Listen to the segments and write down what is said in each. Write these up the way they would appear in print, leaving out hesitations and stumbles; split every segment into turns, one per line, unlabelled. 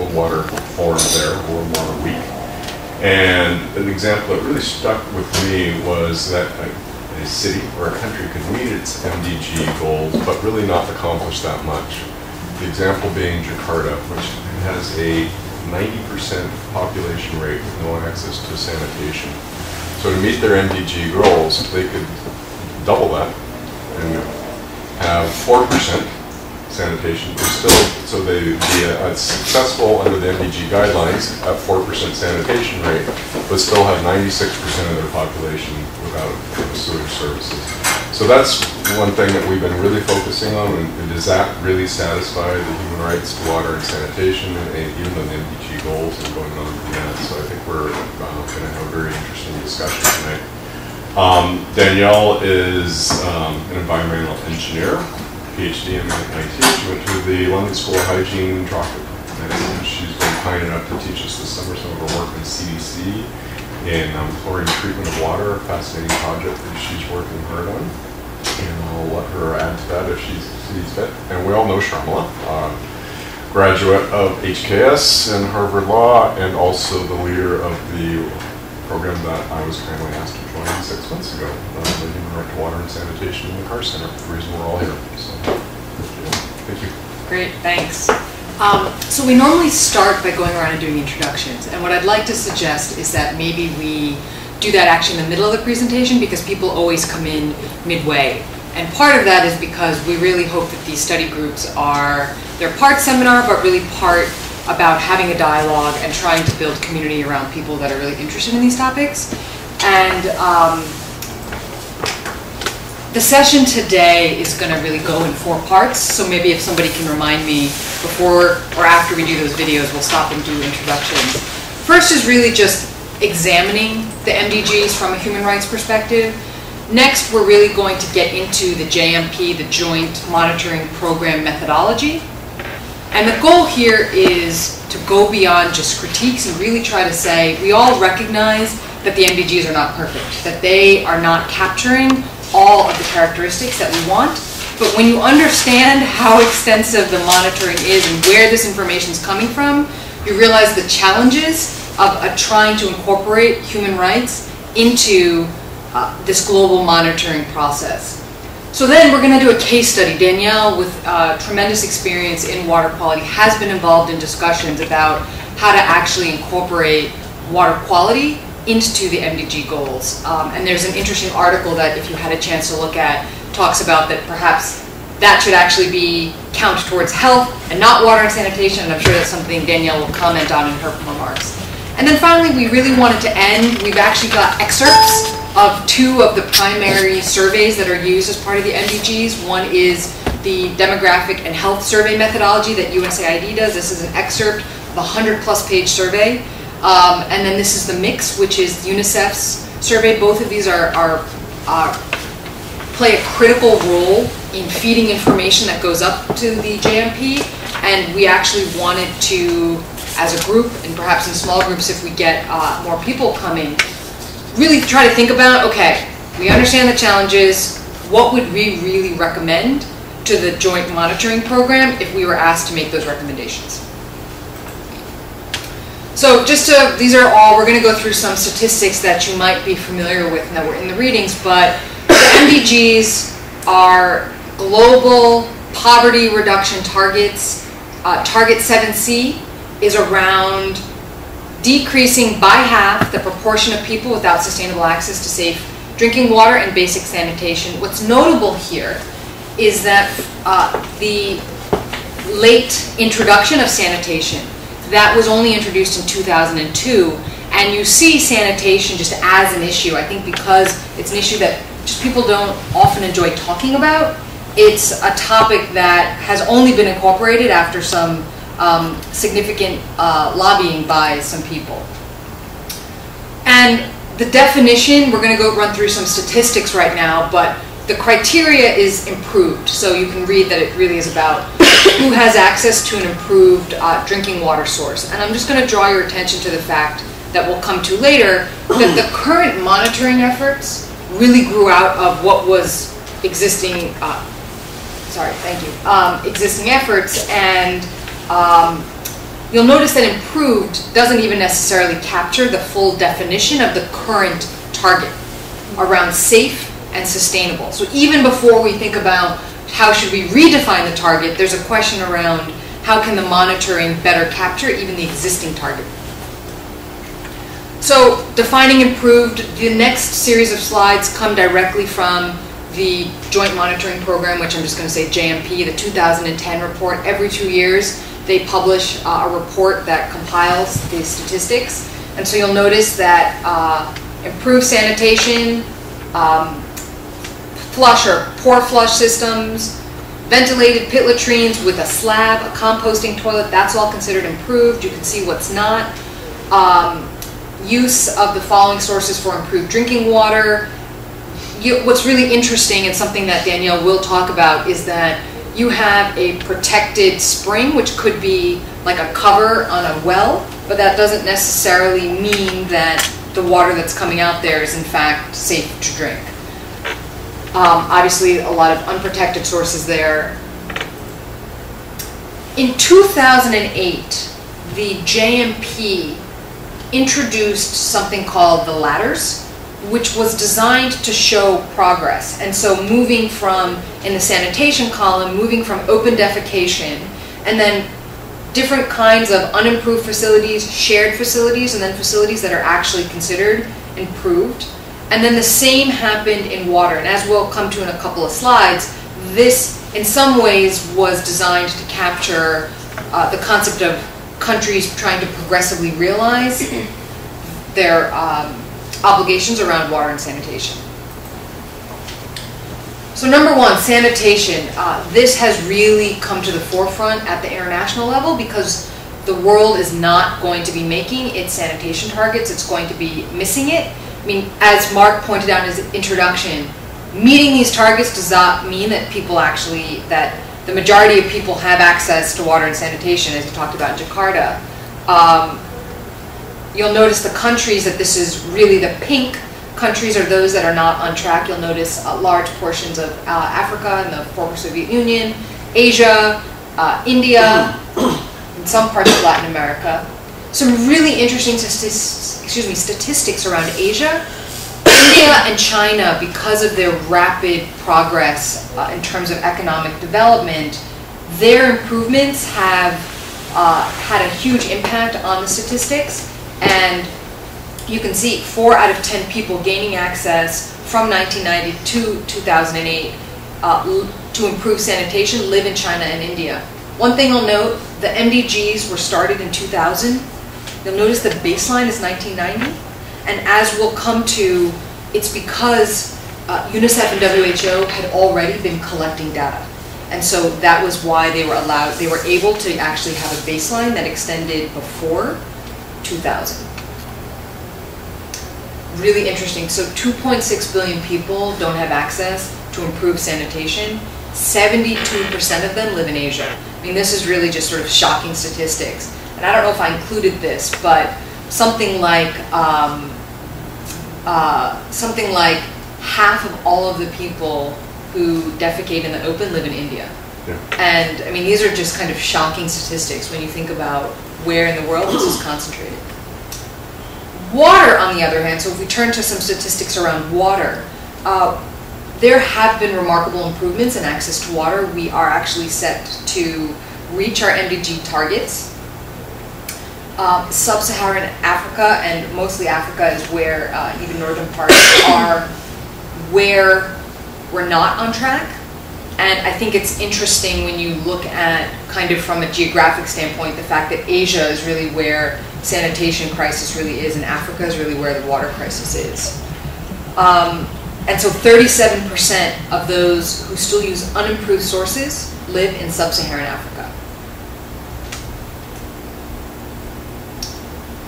World Water Forum there, World Water Week. And an example that really stuck with me was that a city or a country could meet its MDG goals, but really not accomplish that much. The example being Jakarta, which has a 90% population rate with no access to sanitation. So to meet their MDG goals, they could double that and have 4% sanitation. So they'd be successful under the MDG guidelines at 4% sanitation rate, but still have 96% of their population without sewage services. So that's one thing that we've been really focusing on, and does that really satisfy the human rights to water and sanitation, and even the MDG goals and going on beyond. So I think we're going to have a very interesting discussion tonight. Daniele is an environmental engineer, PhD in MIT. She went to the London School of Hygiene and Tropical Medicine. She's been kind enough to teach us this summer some of her work in CDC in chlorine treatment of water, a fascinating project that she's working hard on. And I'll let her add to that if she sees fit. And we all know Sharmila, graduate of HKS and Harvard Law, and also the leader of the program that I was kindly asked to join 6 months ago, the Human Right to Water and Sanitation in the Carr Center, the reason we're all here. So, thank you.
Great, thanks. So we normally start by going around and doing introductions, and what I'd like to suggest is that maybe we do that actually in the middle of the presentation, because people always come in midway. And part of that is because we really hope that these study groups they're part seminar, but really part about having a dialogue and trying to build community around people that are really interested in these topics. And the session today is going to really go in 4 parts, so maybe if somebody can remind me before or after we do those videos, we'll stop and do introductions. First is really just examining the MDGs from a human rights perspective. Next, we're really going to get into the JMP, the Joint Monitoring Program methodology. And the goal here is to go beyond just critiques and really try to say, we all recognize that the MDGs are not perfect, that they are not capturing all of the characteristics that we want. But when you understand how extensive the monitoring is and where this information is coming from, you realize the challenges of trying to incorporate human rights into this global monitoring process. So then we're going to do a case study. Daniele, with tremendous experience in water quality, has been involved in discussions about how to actually incorporate water quality into the MDG goals. And there's an interesting article that, if you had a chance to look at, talks about that perhaps that should actually count towards health and not water and sanitation, and I'm sure that's something Daniele will comment on in her remarks. And then finally, we really wanted to end, we've actually got excerpts of 2 of the primary surveys that are used as part of the MDGs. One is the Demographic and Health Survey methodology that USAID does. This is an excerpt of a 100+ page survey. And then this is the mix, which is UNICEF's survey. Both of these play a critical role in feeding information that goes up to the JMP. And we actually wanted to, as a group, and perhaps in small groups if we get more people coming, really try to think about, okay, we understand the challenges, what would we really recommend to the joint monitoring program if we were asked to make those recommendations? So these are all, we're going to go through some statistics that you might be familiar with and that were in the readings, but the MDGs are global poverty reduction targets. Target 7C is around decreasing by half the proportion of people without sustainable access to safe drinking water and basic sanitation. What's notable here is that the late introduction of sanitation, that was only introduced in 2002, and you see sanitation just as an issue. I think because it's an issue that just people don't often enjoy talking about, it's a topic that has only been incorporated after some significant lobbying by some people. And the definition, we're going to go run through some statistics right now, but the criteria is improved. So you can read that it really is about who has access to an improved drinking water source. And I'm just going to draw your attention to the fact that we'll come to later, that the current monitoring efforts really grew out of what was existing, existing efforts, and You'll notice that improved doesn't even necessarily capture the full definition of the current target around safe and sustainable. So even before we think about how should we redefine the target, there's a question around how can the monitoring better capture even the existing target. So defining improved, the next series of slides come directly from the Joint Monitoring Program, which I'm just going to say JMP, the 2010 report. Every 2 years they publish a report that compiles the statistics. And so you'll notice that improved sanitation, flush or pour flush systems, ventilated pit latrines with a slab, a composting toilet, that's all considered improved. You can see what's not. Use of the following sources for improved drinking water. What's really interesting and something that Daniele will talk about is that you have a protected spring, which could be like a cover on a well, but that doesn't necessarily mean that the water that's coming out there is in fact safe to drink. Obviously, a lot of unprotected sources there. In 2008, the JMP introduced something called the ladders, which was designed to show progress. And so moving from, in the sanitation column, moving from open defecation, and then different kinds of unimproved facilities, shared facilities, and then facilities that are actually considered improved. And then the same happened in water. And as we'll come to in a couple of slides, this in some ways was designed to capture the concept of countries trying to progressively realize their obligations around water and sanitation. So number one, sanitation. This has really come to the forefront at the international level because the world is not going to be making its sanitation targets. It's going to be missing it. I mean, as Mark pointed out in his introduction, meeting these targets does not mean that people actually, that the majority of people have access to water and sanitation, as we talked about in Jakarta. You'll notice the countries that this is really the pink countries are those that are not on track. You'll notice large portions of Africa and the former Soviet Union, Asia, India, and some parts of Latin America. Some really interesting statistics around Asia. India and China, because of their rapid progress in terms of economic development, their improvements have had a huge impact on the statistics. And you can see 4 out of 10 people gaining access from 1990 to 2008 to improve sanitation live in China and India. One thing I'll note, the MDGs were started in 2000. You'll notice the baseline is 1990. And as we'll come to, it's because UNICEF and WHO had already been collecting data. And so that was why they were able to actually have a baseline that extended before 2000. Really interesting. So 2.6 billion people don't have access to improved sanitation. 72% of them live in Asia. I mean, this is really just sort of shocking statistics. And I don't know if I included this, but something like half of all of the people who defecate in the open live in India. Yeah. And I mean, these are just kind of shocking statistics when you think about where in the world this is concentrated. Water, on the other hand, so if we turn to some statistics around water, there have been remarkable improvements in access to water. We are actually set to reach our MDG targets. Sub-Saharan Africa, and mostly Africa is where even northern parts are where we're not on track. And I think it's interesting when you look at kind of from a geographic standpoint, the fact that Asia is really where sanitation crisis really is, and Africa is really where the water crisis is. And so 37% of those who still use unimproved sources live in sub-Saharan Africa.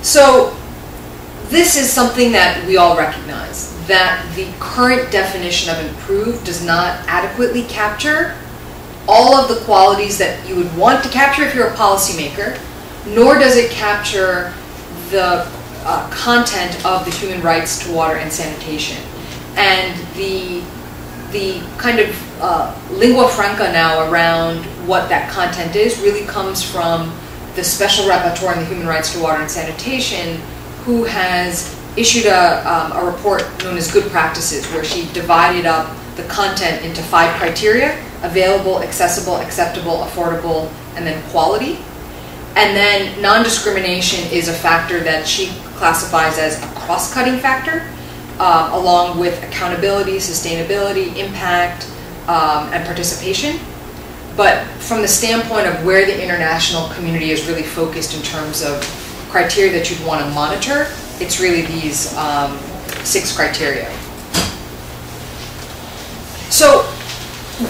So this is something that we all recognize, that the current definition of improved does not adequately capture all of the qualities that you would want to capture if you're a policymaker, nor does it capture the content of the human rights to water and sanitation. And the kind of lingua franca now around what that content is really comes from the Special Rapporteur on the Human Rights to Water and Sanitation, who has issued a report known as Good Practices, where she divided up the content into 5 criteria: available, accessible, acceptable, affordable, and then quality. And then non-discrimination is a factor that she classifies as a cross-cutting factor, along with accountability, sustainability, impact, and participation. But from the standpoint of where the international community is really focused in terms of criteria that you'd want to monitor, it's really these 6 criteria. So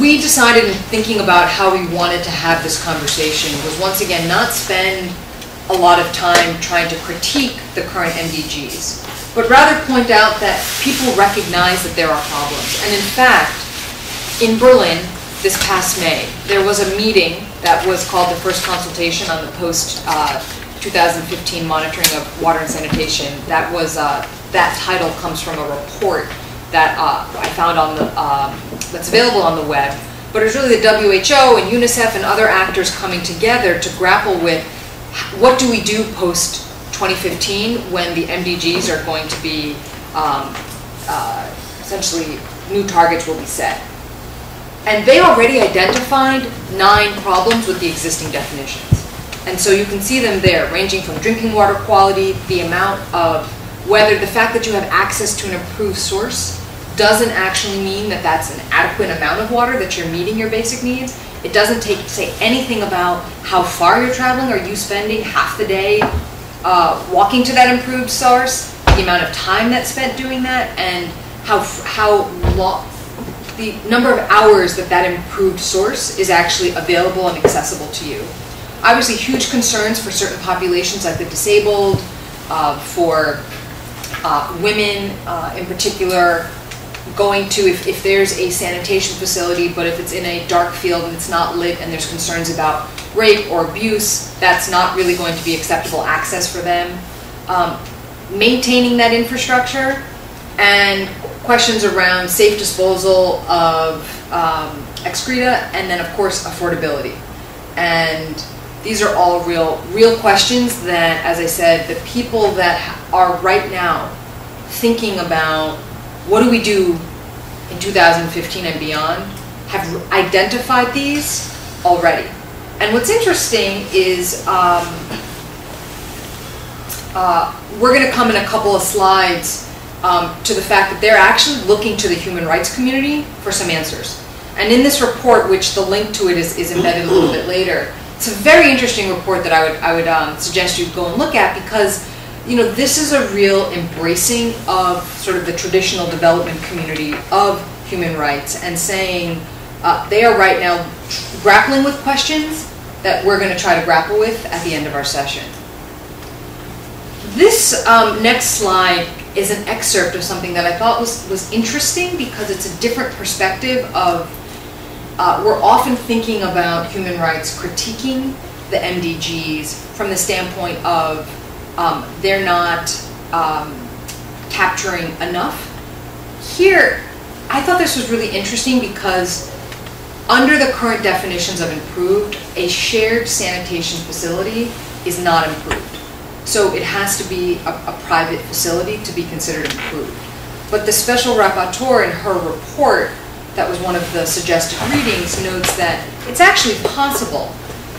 we decided, in thinking about how we wanted to have this conversation, was once again not spend a lot of time trying to critique the current MDGs, but rather point out that people recognize that there are problems. And in fact, in Berlin this past May, there was a meeting that was called the First Consultation on the post-2015 monitoring of water and sanitation. That was that title comes from a report that I found on the that's available on the web. But it's really the WHO and UNICEF and other actors coming together to grapple with what do we do post 2015 when the MDGs are going to be essentially new targets will be set. And they already identified 9 problems with the existing definitions. And so you can see them there, ranging from drinking water quality, the amount of whether the fact that you have access to an approved source doesn't actually mean that that's an adequate amount of water, that you're meeting your basic needs. It doesn't say anything about how far you're traveling. Are you spending half the day walking to that improved source, the amount of time that's spent doing that, and how long, the number of hours that that improved source is actually available and accessible to you. Obviously, huge concerns for certain populations like the disabled, for women in particular, going to, if there's a sanitation facility, but if it's in a dark field and it's not lit and there's concerns about rape or abuse, that's not really going to be acceptable access for them. Maintaining that infrastructure, and questions around safe disposal of excreta, and then of course affordability. And these are all real questions that, as I said, the people that are right now thinking about what do we do in 2015 and beyond have identified these already. And what's interesting is we're going to come in a couple of slides to the fact that they're actually looking to the human rights community for some answers. And in this report, which the link to it is embedded a little bit later, it's a very interesting report that I would suggest you go and look at, because this is a real embracing of sort of the traditional development community of human rights, and saying they are right now grappling with questions that we're going to try to grapple with at the end of our session. This next slide is an excerpt of something that I thought was interesting, because it's a different perspective of, we're often thinking about human rights critiquing the MDGs from the standpoint of they're not capturing enough. Here, I thought this was really interesting because under the current definitions of improved, a shared sanitation facility is not improved. So it has to be a private facility to be considered improved. But the Special Rapporteur in her report, that was one of the suggested readings, notes that it's actually possible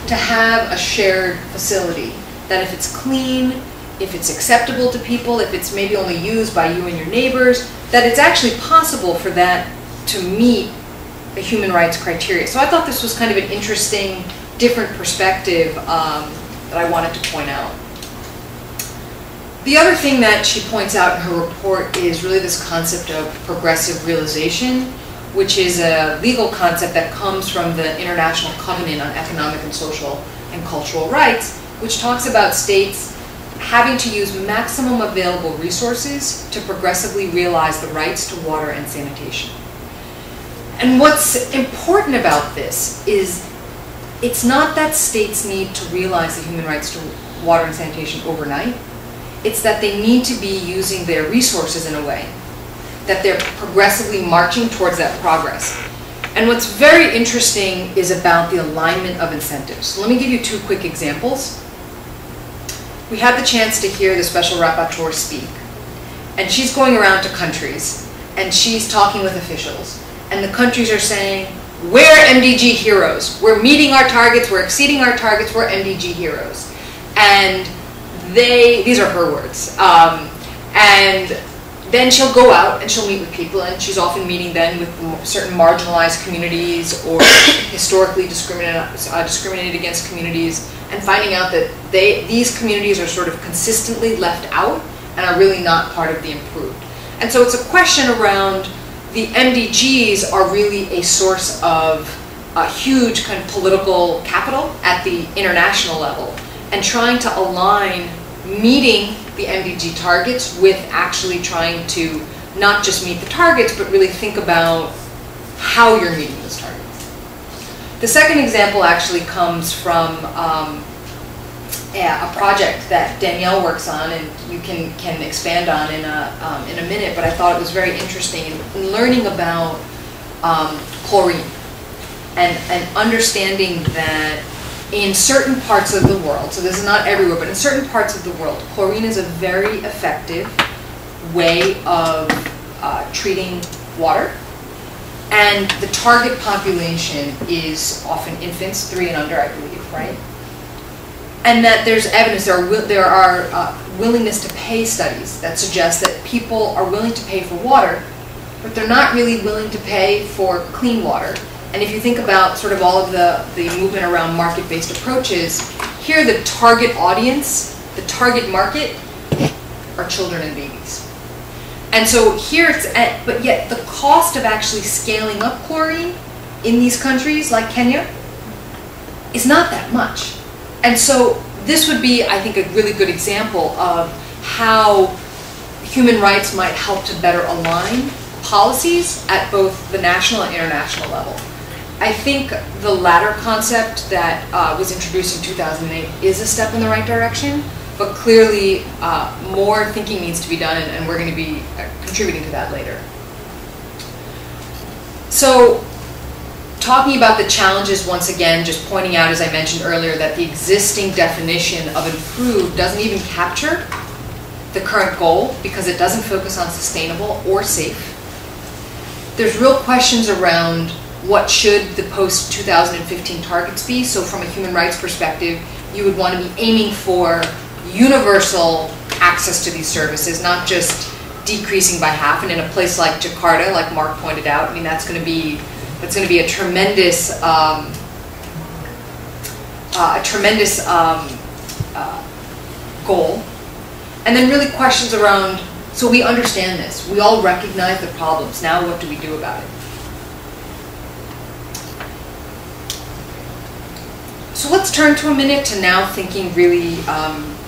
to have a shared facility, that if it's clean, if it's acceptable to people, if it's maybe only used by you and your neighbors, that it's actually possible for that to meet the human rights criteria. So I thought this was kind of an interesting, different perspective that I wanted to point out. The other thing that she points out in her report is really this concept of progressive realization, which is a legal concept that comes from the International Covenant on Economic and Social and Cultural Rights, which talks about states having to use maximum available resources to progressively realize the rights to water and sanitation. And what's important about this is it's not that states need to realize the human rights to water and sanitation overnight. It's that they need to be using their resources in a way that they're progressively marching towards that progress. And what's very interesting is about the alignment of incentives. So let me give you 2 quick examples. we had the chance to hear the special rapporteur speak. And she's going around to countries, and she's talking with officials. And the countries are saying, we're MDG heroes. We're meeting our targets, we're exceeding our targets, we're MDG heroes. And these are her words. And then she'll go out and she'll meet with people, and she's often meeting then with certain marginalized communities or historically discriminated against communities, and finding out that these communities are sort of consistently left out and are really not part of the improved. And so it's a question around the MDGs are really a source of a huge kind of political capital at the international level, and trying to align meeting the MDG targets with actually trying to not just meet the targets, but really think about how you're meeting those targets. The second example actually comes from a project that Daniele works on, and you can expand on in a minute, but I thought it was very interesting in learning about chlorine and understanding that in certain parts of the world, so this is not everywhere, but in certain parts of the world, chlorine is a very effective way of treating water. And the target population is often infants, 3 and under, I believe, right? And that there's evidence, there are willingness to pay studies that suggest that people are willing to pay for water, but they're not really willing to pay for clean water. And if you think about sort of all of the movement around market-based approaches, here the target audience, the target market, are children and babies. And so here but yet the cost of actually scaling up chlorine in these countries like Kenya is not that much. And so this would be, I think, a really good example of how human rights might help to better align policies at both the national and international level. I think the latter concept that was introduced in 2008 is a step in the right direction, but clearly more thinking needs to be done, and we're going to be contributing to that later. So, talking about the challenges once again, just pointing out, as I mentioned earlier, that the existing definition of improved doesn't even capture the current goal because it doesn't focus on sustainable or safe. There's real questions around what should the post-2015 targets be. So from a human rights perspective, you would want to be aiming for universal access to these services, not just decreasing by half. And in a place like Jakarta, like Mark pointed out, I mean, that's going to be a tremendous goal. And then really questions around, so we understand this, we all recognize the problems, now what do we do about it? So let's turn to a minute to now thinking really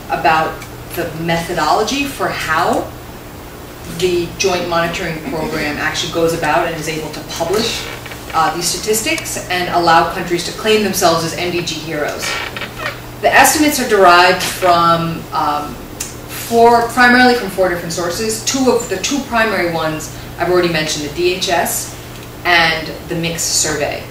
about the methodology for how the Joint Monitoring Program actually goes about and is able to publish these statistics and allow countries to claim themselves as MDG heroes. The estimates are derived from primarily from 4 different sources. The two primary ones I've already mentioned, the DHS and the Mix survey.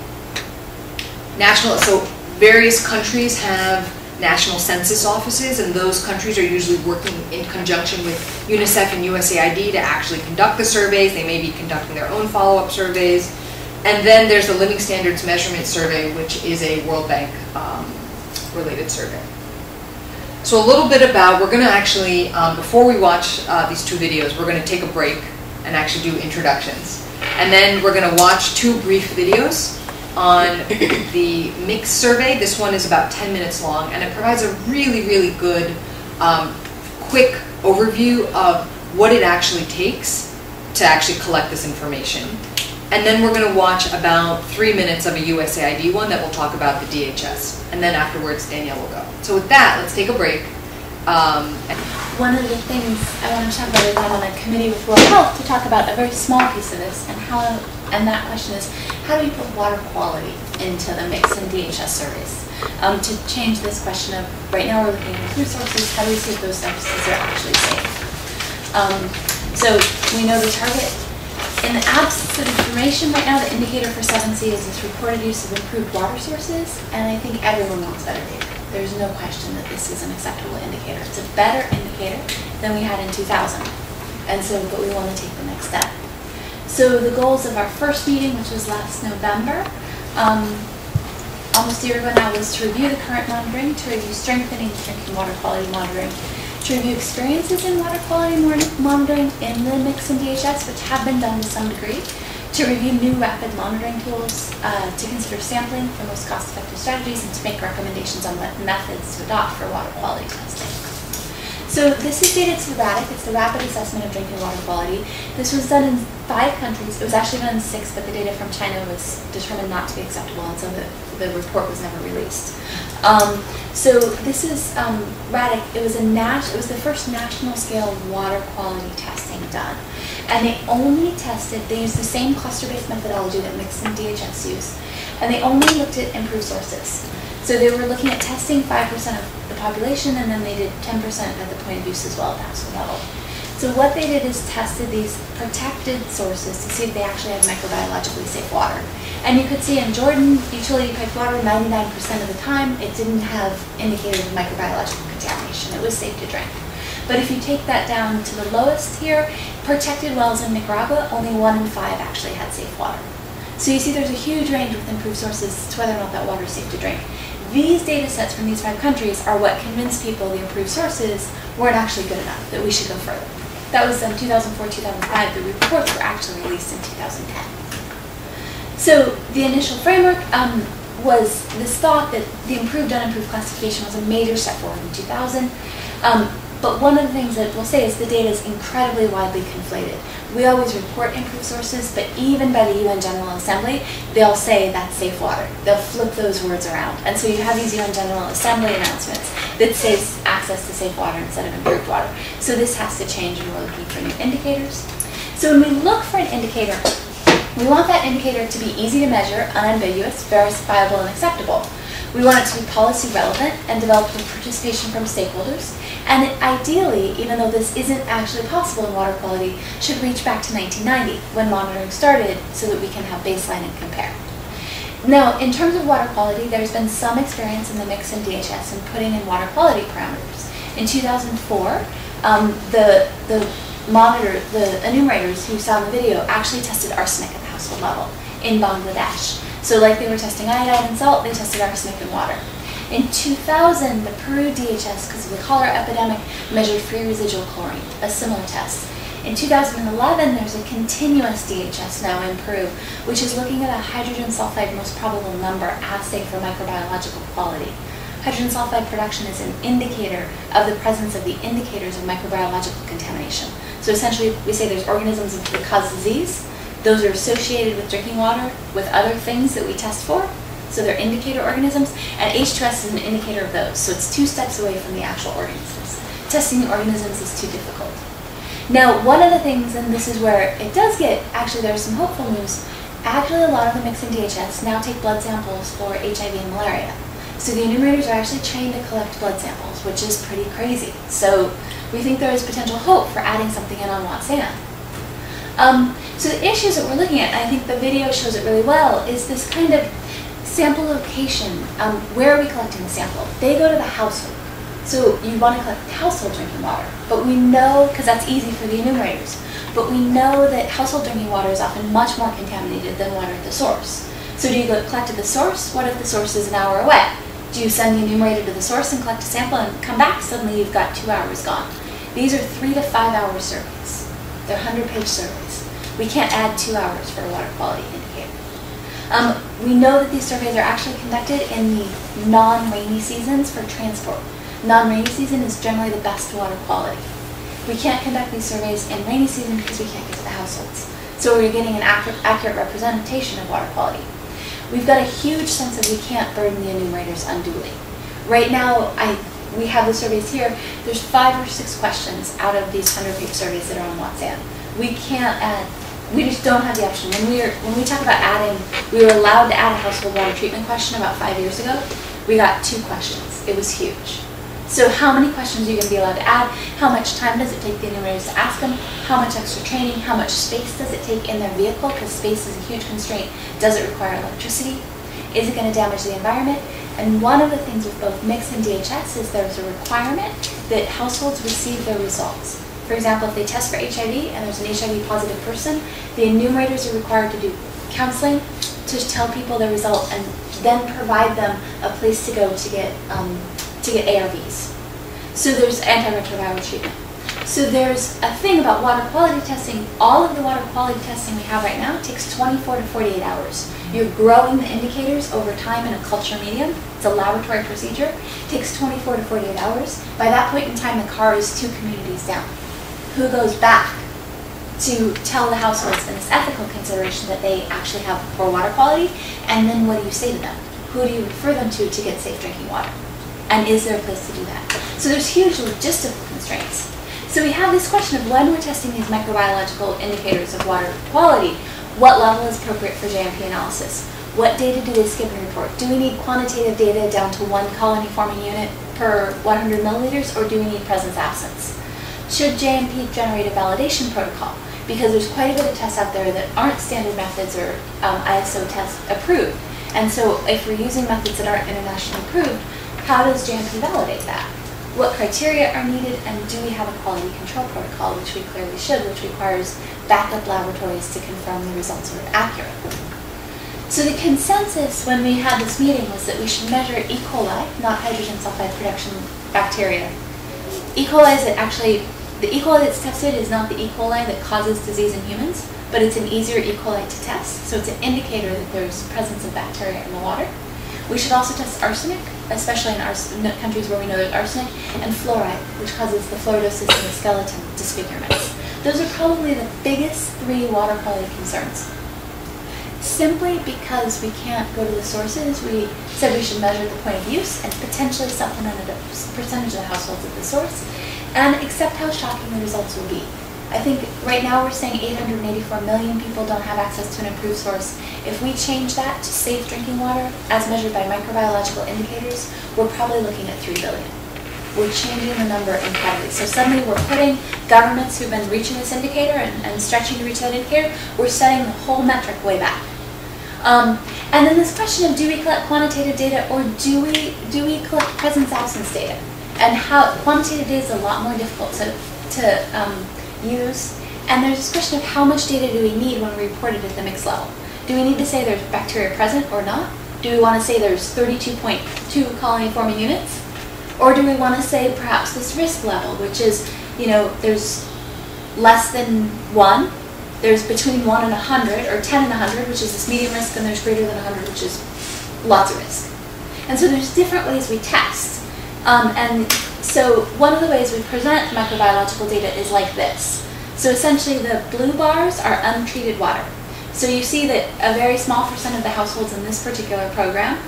So various countries have national census offices, and those countries are usually working in conjunction with UNICEF and USAID to actually conduct the surveys. They may be conducting their own follow-up surveys. And then there's the Living Standards Measurement Survey, which is a World Bank related survey. So a little bit about, we're going to actually, before we watch these 2 videos, we're going to take a break and actually do introductions. And then we're going to watch 2 brief videos on the Mix survey. This one is about 10 minutes long, and it provides a really, really good, quick overview of what it actually takes to actually collect this information. And then we're going to watch about 3 minutes of a USAID one that will talk about the DHS. And then afterwards, Daniele will go. So with that, let's take a break.
One of the things I want to talk about is I'm on a committee with World Health to talk about a very small piece of this, and that question is, how do we put water quality into the Mix and DHS surveys? To change this question of, right now we're looking at food sources, how do we see if those substances are actually safe? So we know the target. In the absence of information right now, the indicator for 7C is this reported use of improved water sources, and I think everyone wants better data. There's no question that this is an acceptable indicator. It's a better indicator than we had in 2000. And so, but we want to take the next step. So the goals of our first meeting, which was last November, almost a year ago now, was to review the current monitoring, to review strengthening drinking water quality monitoring, to review experiences in water quality monitoring in the mix and DHS, which have been done to some degree, to review new rapid monitoring tools, to consider sampling for most cost-effective strategies, and to make recommendations on what methods to adopt for water quality testing. So this is data to the RADIC. It's the Rapid Assessment of Drinking Water Quality. This was done in 5 countries. It was actually done in 6, but the data from China was determined not to be acceptable, and so the report was never released. So this is RADIC. It was the first national scale water quality testing done. And they only tested, they used the same cluster-based methodology that Mix and DHS use, and they only looked at improved sources. So they were looking at testing 5% of the population, and then they did 10% at the point of use as well at the household level. So what they did is tested these protected sources to see if they actually had microbiologically safe water. And you could see in Jordan, utility piped water, 99% of the time, it didn't have indicators of microbiological contamination. It was safe to drink. But if you take that down to the lowest here, protected wells in Nicaragua, only 1 in 5 actually had safe water. So you see there's a huge range with improved sources to whether or not that water is safe to drink. These data sets from these 5 countries are what convinced people the improved sources weren't actually good enough, that we should go further. That was 2004, 2005. The reports were actually released in 2010. So the initial framework was this thought that the improved unimproved classification was a major step forward in 2000. But one of the things that we'll say is the data is incredibly widely conflated. We always report improved sources, but even by the UN General Assembly, they'll say that's safe water. They'll flip those words around. And so you have these UN General Assembly announcements that say access to safe water instead of improved water. So this has to change, and we're looking for new indicators. So when we look for an indicator, we want that indicator to be easy to measure, unambiguous, verifiable, and acceptable. We want it to be policy relevant and developed with participation from stakeholders. And it ideally, even though this isn't actually possible in water quality, should reach back to 1990 when monitoring started so that we can have baseline and compare. Now, in terms of water quality, there's been some experience in the mix and DHS in putting in water quality parameters. In 2004, the enumerators who saw the video actually tested arsenic at the household level in Bangladesh. So like they were testing iodine and salt, they tested arsenic in water. In 2000, the Peru DHS, because of the cholera epidemic, measured free residual chlorine, a similar test. In 2011, there's a continuous DHS now in Peru, which is looking at a hydrogen sulfide most probable number assay for microbiological quality. Hydrogen sulfide production is an indicator of the presence of the indicators of microbiological contamination. So essentially, we say there's organisms that cause disease. Those are associated with drinking water, with other things that we test for. So they're indicator organisms, and H2S is an indicator of those. So it's 2 steps away from the actual organisms. Testing the organisms is too difficult. Now, one of the things, and this is where it does get, actually there's some hopeful news, actually a lot of the mix and DHS now take blood samples for HIV and malaria. So the enumerators are actually trained to collect blood samples, which is pretty crazy. So we think there is potential hope for adding something in on Watsan. So the issues that we're looking at, and I think the video shows it really well, is this kind of sample location. Where are we collecting the sample? They go to the household. So you want to collect household drinking water. But we know, because that's easy for the enumerators, but we know that household drinking water is often much more contaminated than water at the source. So do you go collect at the source? What if the source is an hour away? Do you send the enumerator to the source and collect a sample and come back? Suddenly you've got 2 hours gone. These are 3 to 5 hour surveys. They're 100-page surveys. We can't add 2 hours for a water quality indicator. We know that these surveys are actually conducted in the non-rainy seasons for transport. Non-rainy season is generally the best water quality. We can't conduct these surveys in rainy season because we can't get to the households. So we're getting an accurate representation of water quality. We've got a huge sense that we can't burden the enumerators unduly. Right now, we have the surveys here. There's 5 or 6 questions out of these 100-page surveys that are on Watsan. We can't add. We just don't have the option. When we talk about adding, we were allowed to add a household water treatment question about 5 years ago. We got 2 questions. It was huge. So how many questions are you going to be allowed to add? How much time does it take the enumerators to ask them? How much extra training? How much space does it take in their vehicle? Because space is a huge constraint. Does it require electricity? Is it going to damage the environment? And one of the things with both mix and DHS is there's a requirement that households receive their results. For example, if they test for HIV and there's an HIV positive person, the enumerators are required to do counseling to tell people their result and then provide them a place to go to get ARVs. So there's antiretroviral treatment. So there's a thing about water quality testing. All of the water quality testing we have right now takes 24 to 48 hours. You're growing the indicators over time in a culture medium. It's a laboratory procedure. It takes 24 to 48 hours. By that point in time, the car is 2 communities down. Who goes back to tell the households in this ethical consideration that they actually have poor water quality? And then what do you say to them? Who do you refer them to get safe drinking water? And is there a place to do that? So there's huge logistical constraints. So we have this question of when we're testing these microbiological indicators of water quality, what level is appropriate for JMP analysis? What data do they skip and report? Do we need quantitative data down to 1 colony forming unit per 100 milliliters, or do we need presence-absence? Should JMP generate a validation protocol? Because there's quite a bit of tests out there that aren't standard methods or ISO test approved. And so if we're using methods that aren't internationally approved, how does JMP validate that? What criteria are needed, and do we have a quality control protocol, which we clearly should, which requires backup laboratories to confirm the results are accurate. So the consensus when we had this meeting was that we should measure E. coli, not hydrogen sulfide production bacteria. E. coli is actually, the E. coli that's tested is not the E. coli that causes disease in humans, but it's an easier E. coli to test, so it's an indicator that there's presence of bacteria in the water. We should also test arsenic, especially in countries where we know there's arsenic, and fluoride, which causes the fluoridosis and the skeleton disfigurements. Those are probably the biggest 3 water quality concerns. Simply because we can't go to the sources, we said we should measure the point of use and potentially supplement a percentage of the households at the source, and accept how shocking the results will be. I think right now we're saying 884 million people don't have access to an approved source. If we change that to safe drinking water, as measured by microbiological indicators, we're probably looking at 3 billion. We're changing the number incredibly. So suddenly we're putting governments who've been reaching this indicator and stretching to reach that indicator, we're setting the whole metric way back. And then this question of, do we collect quantitative data, or do we collect presence-absence data? And how quantitative data is a lot more difficult to use. And there's this question of how much data do we need when we report it at the mix level? Do we need to say there's bacteria present or not? Do we want to say there's 32.2 colony forming units? Or do we want to say perhaps this risk level, which is, there's less than 1, there's between 1 and 100, or 10 and 100, which is this medium risk, and there's greater than 100, which is lots of risk. And so there's different ways we test. And so one of the ways we present microbiological data is like this. So essentially the blue bars are untreated water. So you see that a very small percent of the households in this particular program,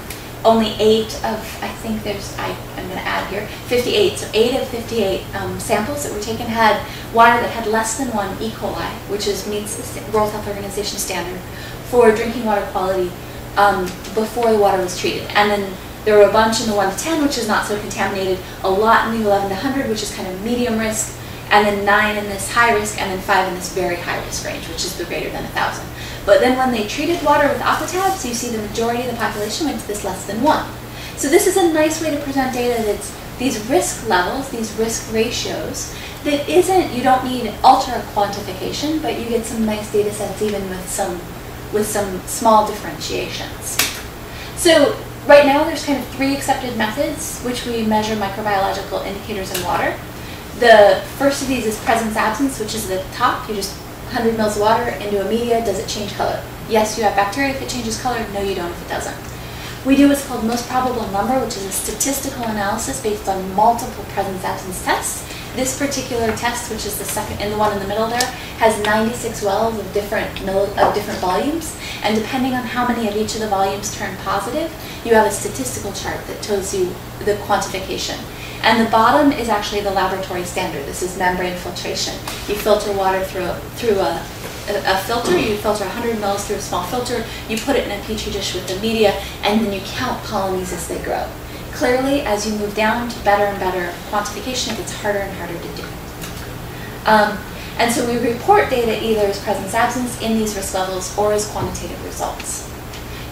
only 8 of, I think there's, I'm going to add here, 58. So 8 of 58 samples that were taken had water that had less than 1 E. coli, which meets the World Health Organization standard for drinking water quality before the water was treated. And then there were a bunch in the 1 to 10, which is not so contaminated, a lot in the 11 to 100, which is kind of medium risk, and then 9 in this high risk, and then 5 in this very high risk range, which is the greater than 1,000. But then when they treated water with aquatabs, you see the majority of the population went to this less than 1. So this is a nice way to present data that's these risk levels, these risk ratios, that isn't, you don't need ultra quantification, but you get some nice data sets even with some small differentiations. So right now there's kind of 3 accepted methods which we measure microbiological indicators in water. The first of these is presence-absence, which is at the top. You just 100 mils of water into a media, does it change color? Yes, you have bacteria if it changes color. No, you don't if it doesn't. We do what's called most probable number, which is a statistical analysis based on multiple presence-absence tests. This particular test, which is the second, and the one in the middle there, has 96 wells of different volumes, and depending on how many of each of the volumes turn positive, you have a statistical chart that tells you the quantification. And the bottom is actually the laboratory standard. This is membrane filtration. You filter water through a filter. You filter 100 mils through a small filter. You put it in a petri dish with the media, and then you count colonies as they grow. Clearly, as you move down to better and better quantification, it gets harder and harder to do. And so we report data either as presence-absence in these risk levels or as quantitative results.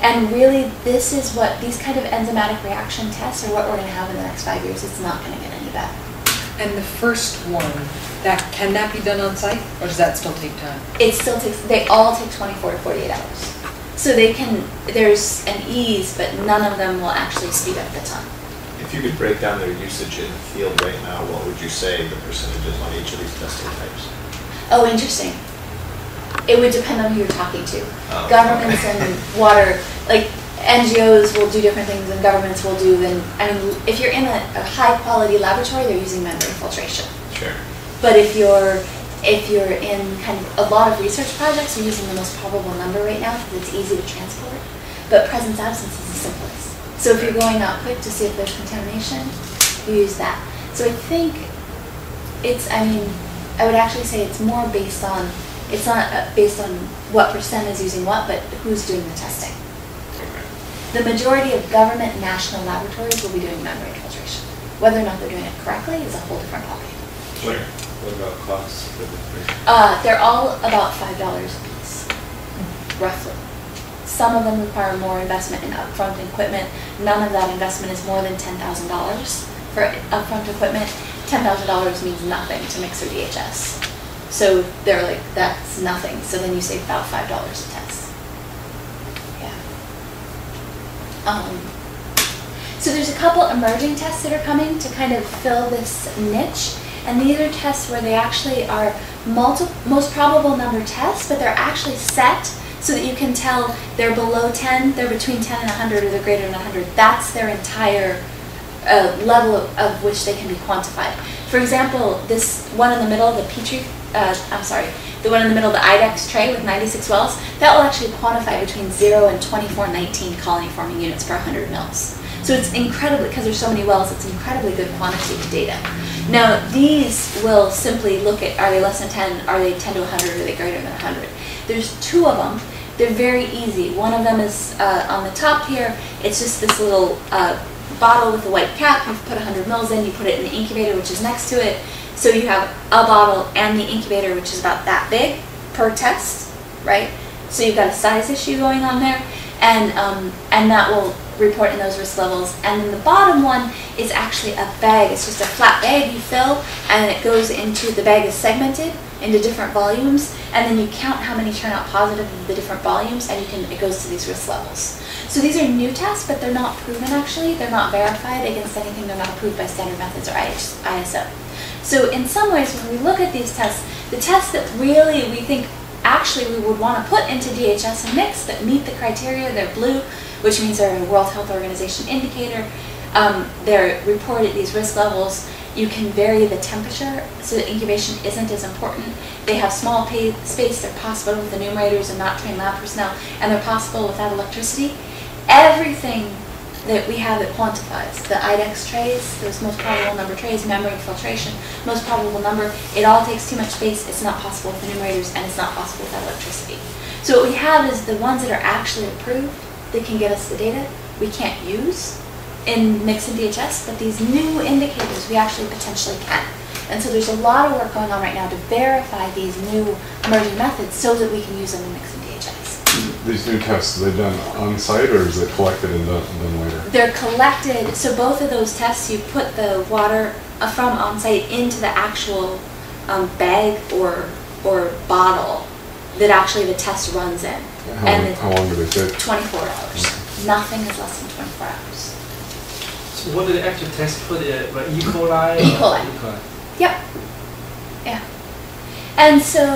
And really, this is what these kind of enzymatic reaction tests are what we're going to have in the next 5 years. It's not going to get any better.
And the first one, can that be done on site, or does that still take time?
It still takes, they all take 24 to 48 hours. So they can, there's an ease, but none of them will actually speed up the time.
If you could break down their usage in the field right now, what would you say the percentages on each of these testing types?
Oh, interesting. It would depend on who you're talking to.
Oh,
Governments
okay.
and water, like NGOs will do different things than governments will do. I mean, if you're in a high quality laboratory, they're using membrane filtration.
Sure.
But if you're in kind of a lot of research projects, you're using the most probable number right now because it's easy to transport. But presence absence is the simplest. So if you're going out quick to see if there's contamination, you use that. So I think it's, I mean, I would actually say it's more based on, it's not based on what percent is using what, but who's doing the testing. The majority of government national laboratories will be doing membrane filtration. Whether or not they're doing it correctly is a whole different ballgame.
Sure. What about costs for the three?
They're all about $5 a piece, roughly. Some of them require more investment in upfront equipment. None of that investment is more than $10,000 for upfront equipment. $10,000 means nothing to mix or DHS. So they're like, that's nothing. So then you save about $5 a test. Yeah. So there's a couple emerging tests that are coming to kind of fill this niche. And these are tests where they actually are most probable number tests, but they're actually set so that you can tell they're below 10, they're between 10 and 100, or they're greater than 100. That's their entire level of which they can be quantified. For example, this one in the middle, the the one in the middle, the IDEX tray with 96 wells, that will actually quantify between 0 and 2419 colony forming units per 100 mils. So it's incredibly, because there's so many wells, it's incredibly good quantity of data. Now, these will simply look at, are they less than 10, are they 10 to 100, are they greater than 100? There's two of them. They're very easy. One of them is on the top here. It's just this little bottle with a white cap. You put 100 mils in, you put it in the incubator, which is next to it. So you have a bottle and the incubator, which is about that big per test, right? So you've got a size issue going on there, and that will report in those risk levels. And then the bottom one is actually a bag. It's just a flat bag you fill, and it goes into, the bag is segmented into different volumes, and then you count how many turn out positive of the different volumes, and it goes to these risk levels. So these are new tests, but they're not proven actually. They're not verified against anything. They're not approved by standard methods or ISO. So in some ways, when we look at these tests, the tests that really we think actually we would want to put into DHS and mix that meet the criteria, they're blue, which means they're a World Health Organization indicator. They're reported these risk levels. You can vary the temperature so that incubation isn't as important. They have small space, they're possible with enumerators and not trained lab personnel, and they're possible without electricity. Everything that we have that quantifies, the IDEX trays, those most probable number trays, membrane filtration, most probable number, it all takes too much space, it's not possible with enumerators, and it's not possible without electricity. So what we have is the ones that are actually approved that can get us the data we can't use in mix and DHS, but these new indicators we actually potentially can. And so there's a lot of work going on right now to verify these new emerging methods so that we can use them in mix and DHS.
These new tests, are they done on site or is it collected and done later?
They're collected, so both of those tests, you put the water from on site into the actual bag or bottle that actually the test runs in.
How long do they take?
24 hours.
Okay.
Nothing is less than 24 hours.
So what do the actual test for the E. coli?
E. coli.
E. coli.
Yep. Yeah. And so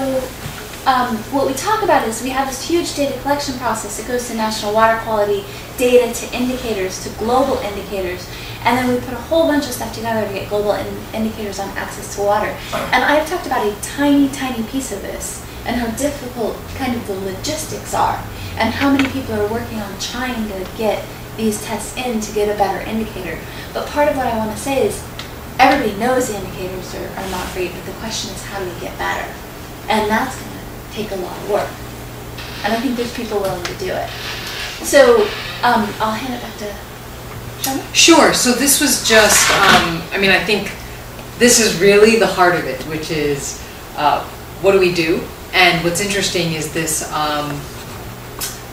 what we talk about is we have this huge data collection process. It goes to national water quality, data to indicators, to global indicators, and then we put a whole bunch of stuff together to get global indicators on access to water. And I've talked about a tiny, tiny piece of this and how difficult kind of the logistics are and how many people are working on trying to get these tests in to get a better indicator. But part of what I want to say is everybody knows the indicators are not great, but the question is how do we get better? And that's going to take a lot of work. And I think there's people willing to do it. So I'll hand it back to Sharmila.
Sure. So this was just, I mean, I think this is really the heart of it, which is what do we do? And what's interesting is this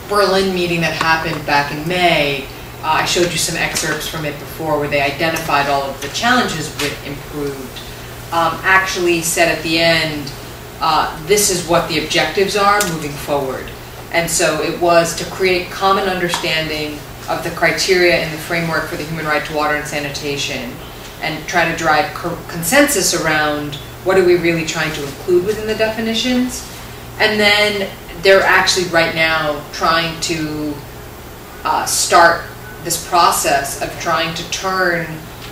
Berlin meeting that happened back in May, I showed you some excerpts from it before where they identified all of the challenges with improved, actually said at the end, this is what the objectives are moving forward. And so it was to create common understanding of the criteria and the framework for the human right to water and sanitation, and try to drive consensus around what are we really trying to include within the definitions. And then they're actually right now trying to start this process of trying to turn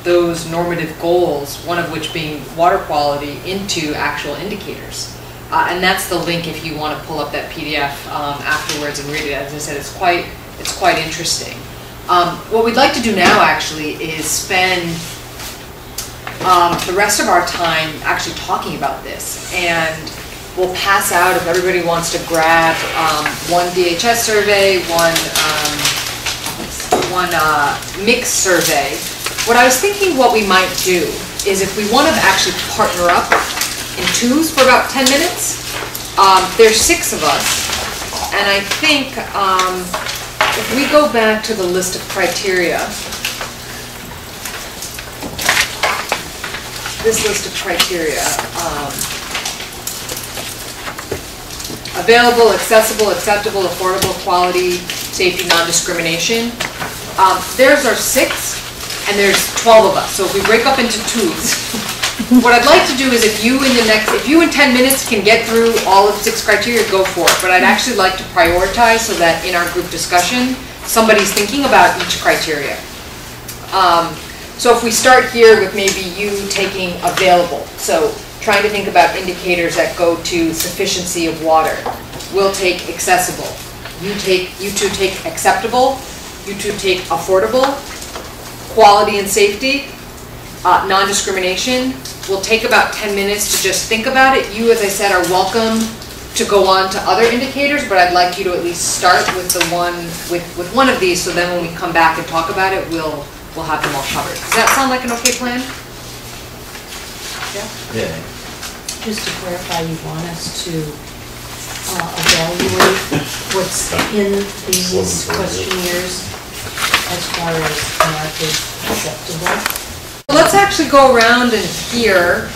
those normative goals, one of which being water quality, into actual indicators. And that's the link if you want to pull up that PDF afterwards and read it. As I said, it's quite interesting. What we'd like to do now actually is spend the rest of our time actually talking about this, and we'll pass out if everybody wants to grab one DHS survey, one mixed survey. What I was thinking what we might do is if we want to actually partner up in twos for about 10 minutes, there's 6 of us, and I think if we go back to the list of criteria, this list of criteria, available, accessible, acceptable, affordable, quality, safety, non-discrimination. There's our 6, and there's 12 of us. So if we break up into twos, what I'd like to do is if you in 10 minutes can get through all of 6 criteria, go for it. But I'd actually like to prioritize so that in our group discussion, somebody's thinking about each criteria. So if we start here with maybe you taking available, so trying to think about indicators that go to sufficiency of water. We'll take accessible. You two take acceptable. You two take affordable. Quality and safety. Non-discrimination. We'll take about 10 minutes to just think about it. You, as I said, are welcome to go on to other indicators, but I'd like you to at least start with the with one of these, so then when we come back and talk about it, we'll have them all covered. Does that sound like an okay plan?
Yeah. Just to clarify, you want us to evaluate what's in these questionnaires as far as marked as acceptable?
Let's actually go around and hear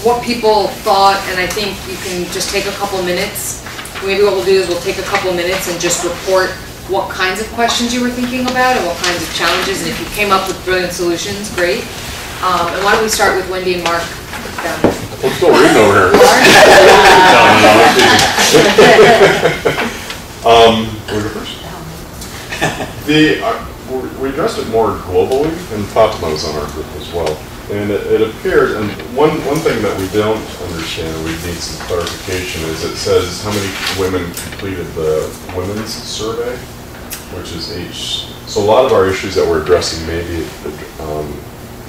what people thought, and I think you can just take a couple minutes. Maybe what we'll do is we'll take a couple minutes and just report what kinds of questions you were thinking about and what kinds of challenges, and if you came up with brilliant solutions, great. And why don't we start with Wendy and Mark down there.
I'm still reading over here. We'll go first. We addressed it more globally, and Fatima was on our group as well. And it appears, and one thing that we don't understand, we need some clarification, is it says how many women completed the women's survey, which is H. So a lot of our issues that we're addressing may be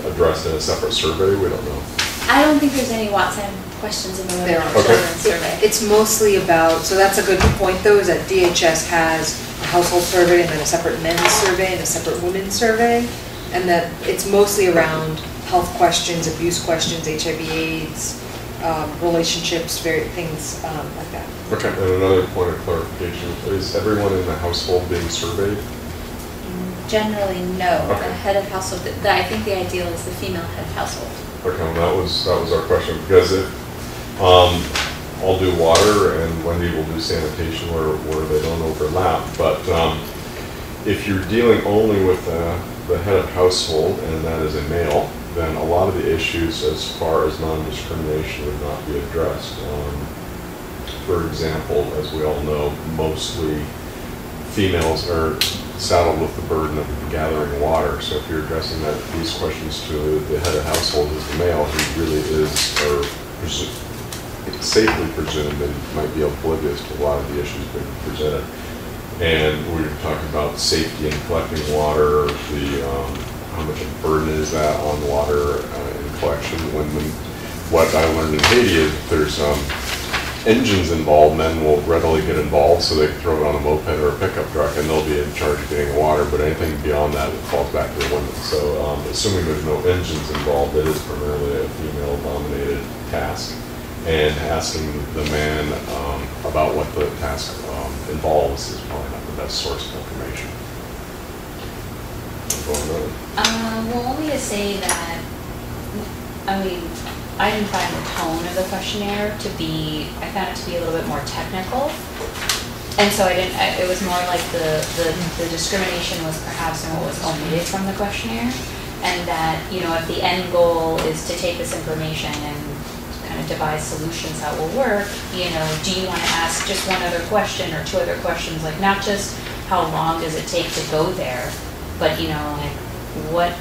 addressed in a separate survey. We don't know.
I don't think there's any Watson questions in the women and children survey.
It's mostly about, so that's a good point though, is that DHS has a household survey and then a separate men's survey and a separate women's survey, and that it's mostly around health questions, abuse questions, HIV/AIDS, relationships, things like that.
Okay, and another point of clarification, is everyone in the household being surveyed?
Generally, no.
Okay.
The head of household, I think the ideal is the female head of household.
Okay, well, that was our question, because if I'll do water and Wendy will do sanitation where they don't overlap, but if you're dealing only with the head of household and that is a male, then a lot of the issues as far as non-discrimination would not be addressed. For example, as we all know, mostly females are saddled with the burden of gathering water. So if you're addressing these questions to the head of household as the male, who really is, or safely presumed, and might be oblivious to a lot of the issues being presented. And we were talking about safety in collecting water, how much of a burden is that on water in collection. What I learned in Haiti is if there's engines involved, men will readily get involved, so they can throw it on a moped or a pickup truck and they'll be in charge of getting water, but anything beyond that, it falls back to the women. So assuming there's no engines involved, it is primarily a female-dominated task. and asking the man about what the task involves is probably not the best source of information.
Well, only to say that, I mean, I didn't find the tone of the questionnaire to be, I found it to be a little bit more technical. And so it was more like the discrimination was perhaps in what was omitted from the questionnaire. And that, you know, if the end goal is to take this information and kind of devise solutions that will work, you know, do you want to ask just one other question or two other questions, like not just how long does it take to go there, but, you know, like what,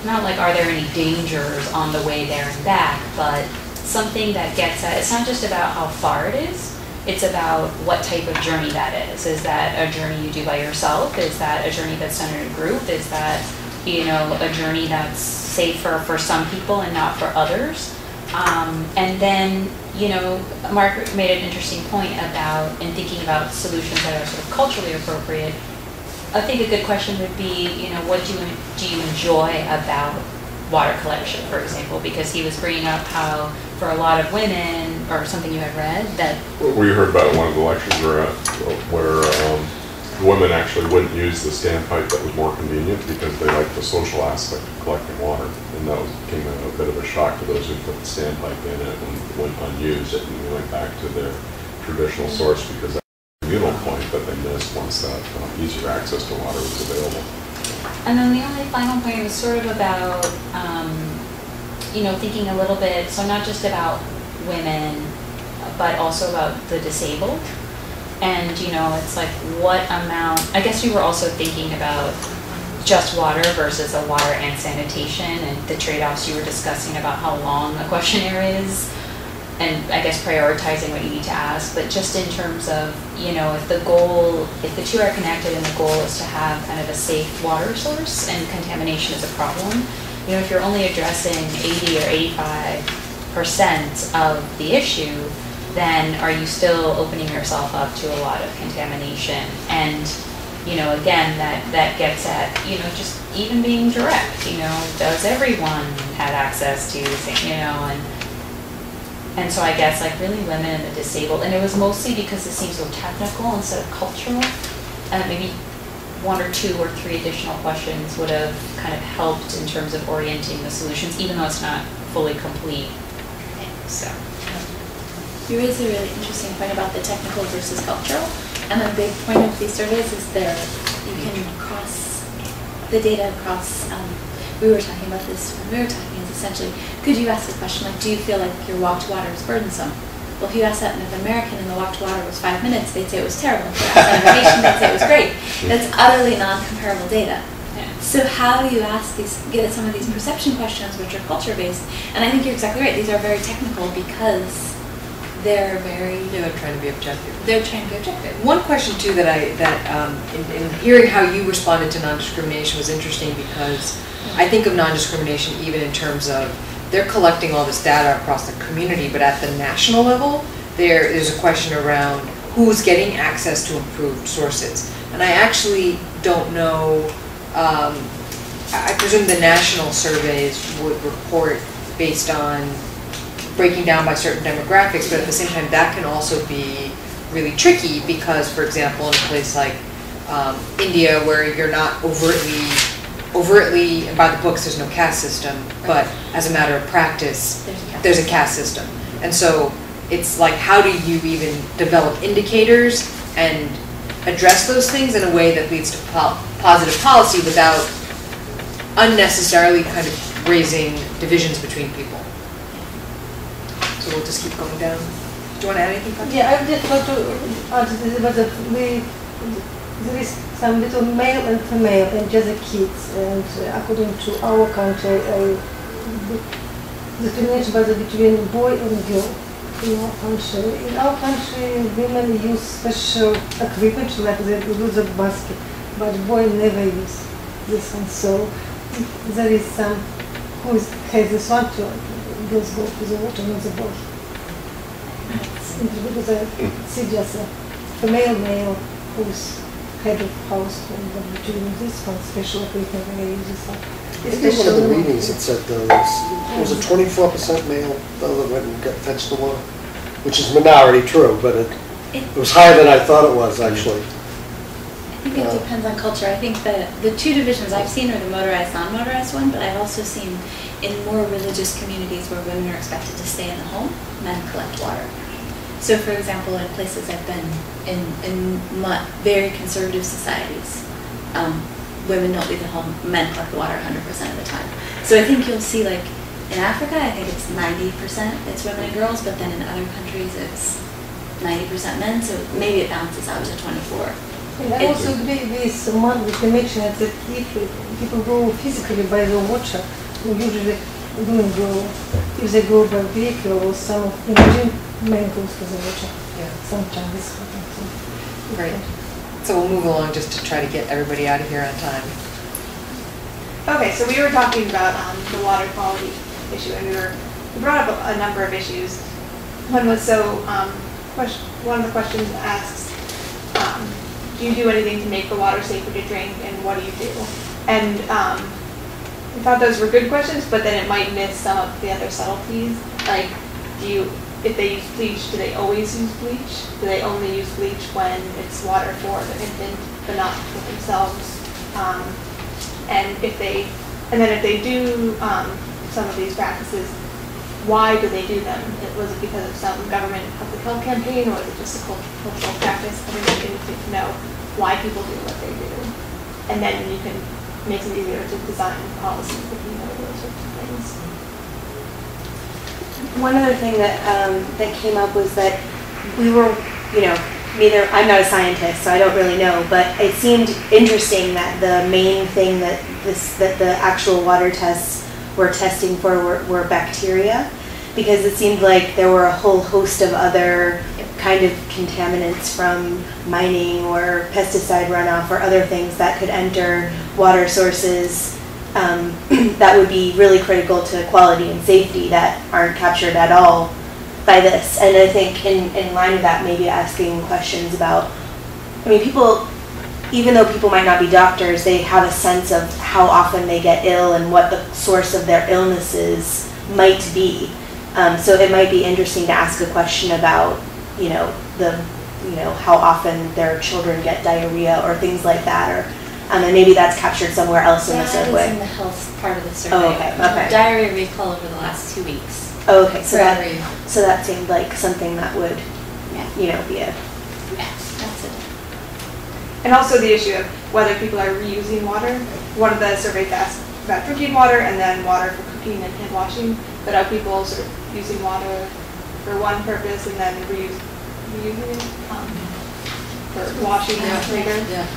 not like are there any dangers on the way there and back, but something that gets at, it's not just about how far it is, it's about what type of journey that is. Is that a journey you do by yourself? Is that a journey that's done in a group? Is that, you know, a journey that's safer for some people and not for others? And then, you know, Mark made an interesting point about, in thinking about solutions that are sort of culturally appropriate, I think a good question would be, you know, what do you enjoy about water collection, for example? Because he was bringing up how for a lot of women, or something you had read, that...
We heard about one of the lectures where women actually wouldn't use the standpipe that was more convenient because they liked the social aspect of collecting water. And that came a bit of a shock to those who put the standpipe in it and went unused it, and we went back to their traditional source because that was a communal point that they missed once that easier access to water was available.
And then the only final point was sort of about, you know, thinking a little bit, so not just about women, but also about the disabled. And, you know, it's like what amount, I guess you were also thinking about just water versus a water and sanitation and the trade-offs you were discussing about how long a questionnaire is, and I guess prioritizing what you need to ask. But just in terms of, you know, if the goal, if the two are connected and the goal is to have kind of a safe water source and contamination is a problem, you know, if you're only addressing 80 or 85% of the issue, then are you still opening yourself up to a lot of contamination? And, you know, again, that gets at, you know, just even being direct, you know, does everyone have access to, you know, and so I guess like really women and the disabled, and it was mostly because it seems so technical instead of cultural, and maybe one or two or three additional questions would have kind of helped in terms of orienting the solutions, even though it's not fully complete. So.
You raise a really interesting point about the technical versus cultural, and a big point of these surveys is you can cross the data across, we were talking about this when we were talking, is essentially, could you ask a question like, do you feel like your walk to water is burdensome? Well, if you asked that in an American and the walk to water was 5 minutes, they'd say it was terrible. If you asked that in a Asian, they'd say it was great. That's utterly non-comparable data.
Yeah.
So how do you ask get at some of these perception questions which are culture-based? And I think you're exactly right. These are very technical because they're trying to be objective. They're trying to be objective.
One question too that in hearing how you responded to non-discrimination was interesting, because I think of non-discrimination even in terms of they're collecting all this data across the community, but at the national level, there is a question around who's getting access to improved sources. And I actually don't know, I presume the national surveys would report based on breaking down by certain demographics, but at the same time that can also be really tricky because, for example, in a place like India, where you're not overtly, and by the books there's no caste system, but as a matter of practice, there's a caste system. And so it's like, how do you even develop indicators and address those things in a way that leads to positive policy without unnecessarily kind of raising divisions between people? So we'll just keep going down. Do you want to add anything, Pat?
Yeah, I just want to add this, but there is some little male and female and just the kids, and according to our country, discrimination between boy and girl in our country. In our country, women use special equipment like the use of basket, but boy never use this one. So there is some who has this one to girls go to the water, not the boy. Because I see just a male who's head of household, and doing this one special equipment when they use this one.
I think one of the readings it said though was a 24% male though that went and fetched the water, which is minority true, but it was higher than I thought it was actually.
I think it depends on culture. I think the two divisions I've seen are the motorized, non-motorized one, but I've also seen in more religious communities where women are expected to stay in the home, men collect water. So for example, in places I've been in very conservative societies, women don't leave the home, men collect the water 100% of the time. So I think you'll see like in Africa, I think it's 90% it's women and girls, but then in other countries it's 90% men, so maybe it balances out to 24.
And I also agree with the mention that if people go physically by the water, we usually doing go, if they go by vehicle or some of the men goes for the water.
Yeah.
Sometimes this happens.
Great. So we'll move along just to try to get everybody out of here on time.
Okay, so we were talking about the water quality issue, and we brought up a number of issues. One was one of the questions asks, do you do anything to make the water safer to drink, and what do you do? And we thought those were good questions, but then it might miss some of the other subtleties. Like, if they use bleach, do they always use bleach? Do they only use bleach when it's water for the infant, but not for themselves? And if they do some of these practices, why do they do them? Was it because of some government public health campaign, or is it just a cultural practice? I think it's interesting to know why people do what they do, and then you can make it easier to design policies if you know those sorts of things.
One other thing that that came up was that we were, I'm not a scientist, so I don't really know, but it seemed interesting that the main thing that the actual water tests were testing for were bacteria, because it seemed like there were a whole host of other kind of contaminants from mining or pesticide runoff or other things that could enter water sources that would be really critical to quality and safety that aren't captured at all by this. And I think in line with that, maybe asking questions about, people, even though people might not be doctors, they have a sense of how often they get ill and what the source of their illnesses might be. So it might be interesting to ask a question about, how often their children get diarrhea or things like that, or and maybe that's captured somewhere else in the survey.
That is in the health part of the survey.
Oh, okay.
Diarrhea recall over the last 2 weeks.
Oh, okay. So that seemed like something that would, be a.
That's it.
And also the issue of whether people are reusing water. One of the surveys asked about drinking water and then water for cooking and hand washing. But are people sort of using water for one purpose and then reusing it for washing later?
Yeah.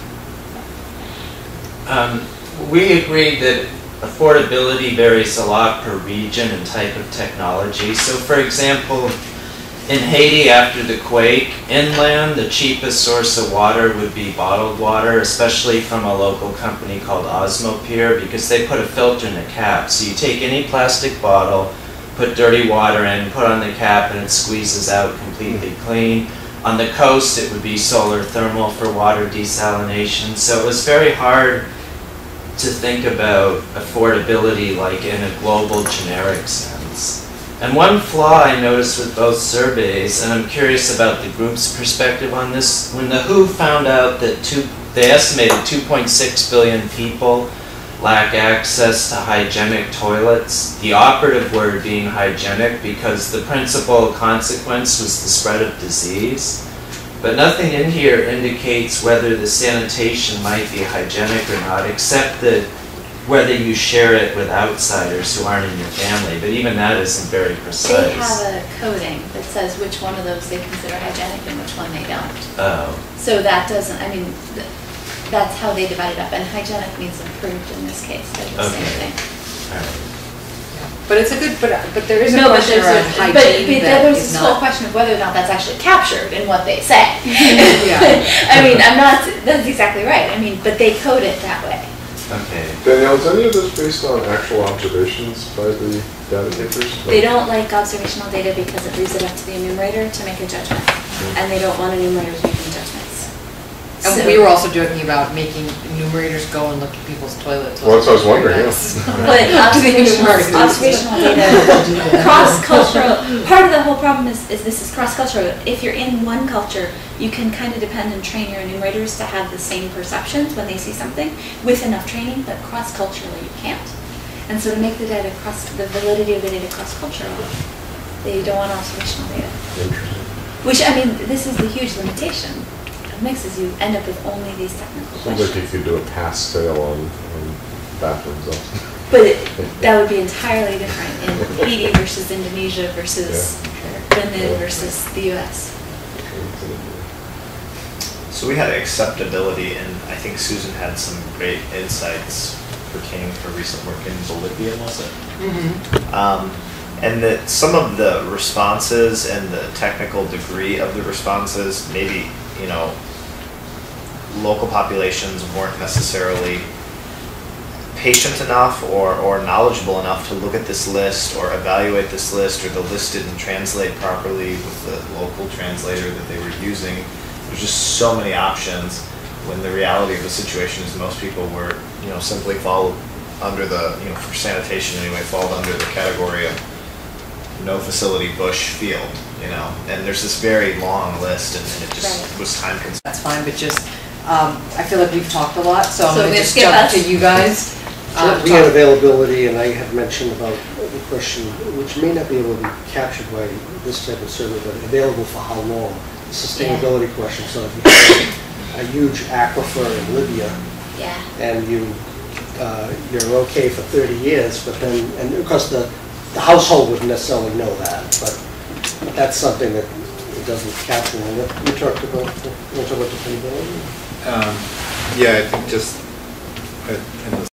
We agreed that affordability varies a lot per region and type of technology. So for example, in Haiti after the quake, inland, the cheapest source of water would be bottled water, especially from a local company called Osmopier, because they put a filter in the cap. So you take any plastic bottle, put dirty water in, put on the cap, and it squeezes out completely clean. On the coast, it would be solar thermal for water desalination. So it was very hard to think about affordability like in a global generic sense. And one flaw I noticed with both surveys, and I'm curious about the group's perspective on this, when the WHO found out that they estimated 2.6 billion people lack access to hygienic toilets, the operative word being hygienic because the principal consequence was the spread of disease. But nothing in here indicates whether the sanitation might be hygienic or not, except that whether you share it with outsiders who aren't in your family. But even that isn't very precise.
They have a coding that says which one of those they consider hygienic and which one they don't.
Oh.
So that doesn't, that's how they divide it up. And hygienic means improved in this case. They're the same thing.
All right.
But it's a good, but there is a question around hygiene
but
that
there's
is
this whole
not.
question of whether or not that's actually captured in what they say.
Yeah.
That's exactly right. But they code it that way.
Okay.
Danielle, is any of this based on actual observations by the data takers?
They don't like observational data because it leaves it up to the enumerator to make a judgment. And they don't want enumerators making judgments.
And we were also joking about making enumerators go and look at people's toilets.
Well, that's what I was wondering, yeah.
But observational data, cross-cultural, part of the whole problem is this is cross-cultural. If you're in one culture, you can kind of depend and train your enumerators to have the same perceptions when they see something with enough training, but cross-culturally you can't. And so to make the data the validity of the data cross-cultural, they don't want observational data.
Interesting.
Which, I mean, this is the huge limitation of mix, is you end up with only these technical
Sounds
questions.
like you could do a pass fail on bathrooms.
But that would be entirely different in Haiti versus Indonesia versus Finland versus the US.
So we had acceptability, and I think Susan had some great insights pertaining to recent work in Bolivia, was it?
Mm-hmm.
And that some of the responses and the technical degree of the responses, maybe, you know, local populations weren't necessarily patient enough or knowledgeable enough to look at this list or evaluate this list, or the list didn't translate properly with the local translator that they were using. There's just so many options, when the reality of the situation is most people were, you know, simply fall under the, you know, for sanitation anyway, fall under the category of no facility, bush, field, you know, and there's this very long list, and it just was time consuming.
That's fine, but just, I feel like we've talked a lot, so I'm
So
gonna
we
just
skip
jump
us?
to you guys.
We had availability, and I had mentioned about the question, which may not be able to be captured by this type of survey, but available for how long? The sustainability question. So if you have a huge aquifer in Libya, and you're okay for 30 years, but then, and of course the household wouldn't necessarily know that, but that's something that it doesn't capture. And we talked about, dependability.
Yeah, I think just in the